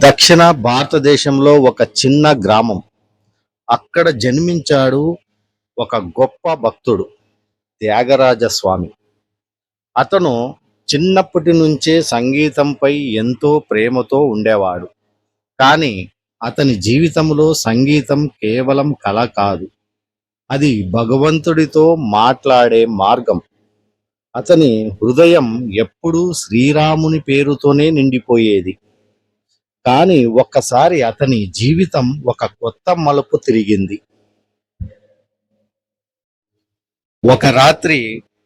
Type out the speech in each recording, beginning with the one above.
దక్షిణ భారతదేశంలో ఒక చిన్న గ్రామం. అక్కడ జన్మించాడు ఒక గొప్ప భక్తుడు, త్యాగరాజ స్వామి. అతను చిన్నప్పటి నుంచే సంగీతంపై ఎంతో ప్రేమతో ఉండేవాడు. కానీ అతని జీవితంలో సంగీతం కేవలం కళ కాదు, అది భగవంతుడితో మాట్లాడే మార్గం. అతని హృదయం ఎప్పుడూ శ్రీరాముని పేరుతోనే నిండిపోయేది. కానీ ఒక్కసారి అతని జీవితం ఒక కొత్త మలుపు తిరిగింది. ఒక రాత్రి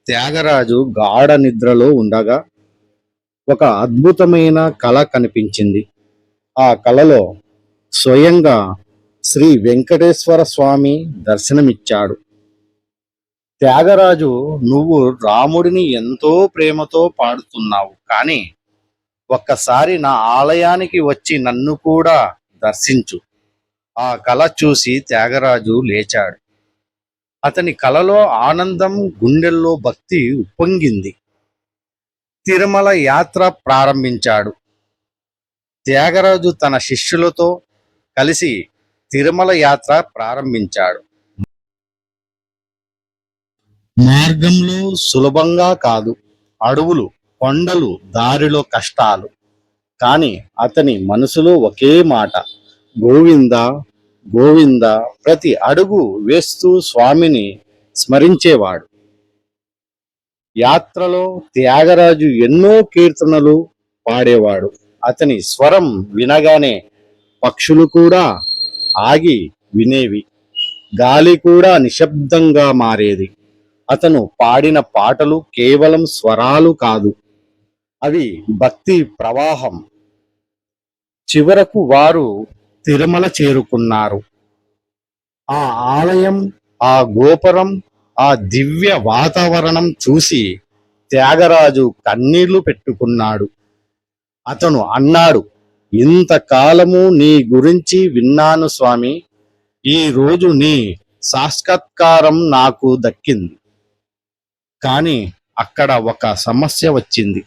త్యాగరాజు గాఢ నిద్రలో ఉండగా ఒక అద్భుతమైన కళ కనిపించింది. ఆ కళలో స్వయంగా శ్రీ వెంకటేశ్వర స్వామి దర్శనమిచ్చాడు. త్యాగరాజు, నువ్వు రాముడిని ఎంతో ప్రేమతో పాడుతున్నావు, కానీ ఒక్కసారి నా ఆలయానికి వచ్చి నన్ను కూడా దర్శించు. ఆ కళ చూసి త్యాగరాజు లేచాడు. అతని కలలో ఆనందం, గుండెల్లో భక్తి ఉప్పొంగింది. తిరుమల యాత్ర ప్రారంభించాడు. త్యాగరాజు తన శిష్యులతో కలిసి తిరుమల యాత్ర ప్రారంభించాడు. మార్గంలో సులభంగా కాదు, అడవులు, కొండలు, దారిలో కష్టాలు. కానీ అతని మనసులో ఒకే మాట, గోవింద గోవింద. ప్రతి అడుగు వేస్తూ స్వామిని స్మరించేవాడు. యాత్రలో త్యాగరాజు ఎన్నో కీర్తనలు పాడేవాడు. అతని స్వరం వినగానే పక్షులు కూడా ఆగి వినేవి, గాలి కూడా నిశ్శబ్దంగా మారేది. అతను పాడిన పాటలు కేవలం స్వరాలు కాదు, అవి భక్తి ప్రవాహం. చివరకు వారు తిరుమల చేరుకున్నారు. ఆ ఆలయం, ఆ గోపురం, ఆ దివ్య వాతావరణం చూసి త్యాగరాజు కన్నీళ్లు పెట్టుకున్నాడు. అతను అన్నాడు, ఇంతకాలము నీ గురించి విన్నాను స్వామి, ఈ రోజు నీ సాక్షాత్కారం నాకు దక్కింది. కానీ అక్కడ ఒక సమస్య వచ్చింది.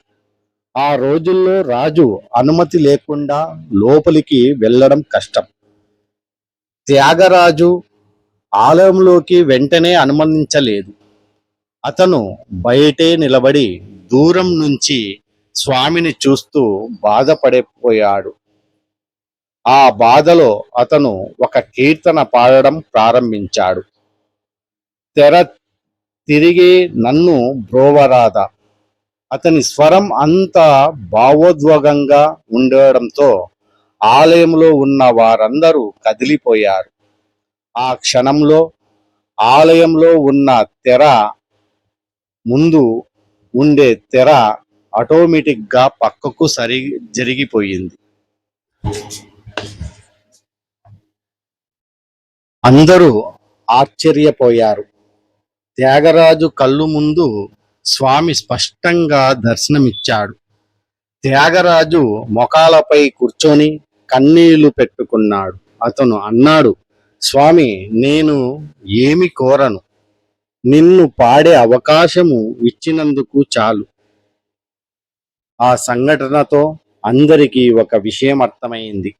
ఆ రోజుల్లో రాజు అనుమతి లేకుండా లోపలికి వెళ్ళడం కష్టం. త్యాగరాజు ఆలయంలోకి వెంటనే అనుమతించలేదు. అతను బయటే నిలబడి దూరం నుంచి స్వామిని చూస్తూ బాధపడిపోయాడు. ఆ బాధలో అతను ఒక కీర్తన పాడడం ప్రారంభించాడు. తెర తిరిగి నన్ను బ్రోవరాదా. అతని స్వరం అంత భావోద్వేగంగా ఉండడంతో ఆలయంలో ఉన్న వారందరూ కదిలిపోయారు. ఆ క్షణంలో ఆలయంలో ఉన్న తెర, ముందు ఉండే తెర ఆటోమేటిక్ గా పక్కకు జరిగిపోయింది. అందరూ ఆశ్చర్యపోయారు. త్యాగరాజు కళ్ళు ముందు స్వామి స్పష్టంగా దర్శనమిచ్చాడు. త్యాగరాజు మొకాలపై కూర్చొని కన్నీళ్లు పెట్టుకున్నాడు. అతను అన్నాడు, స్వామి, నేను ఏమి కోరను, నిన్ను పాడే అవకాశము ఇచ్చినందుకు చాలు. ఆ సంఘటనతో అందరికీ ఒక విషయం అర్థమైంది.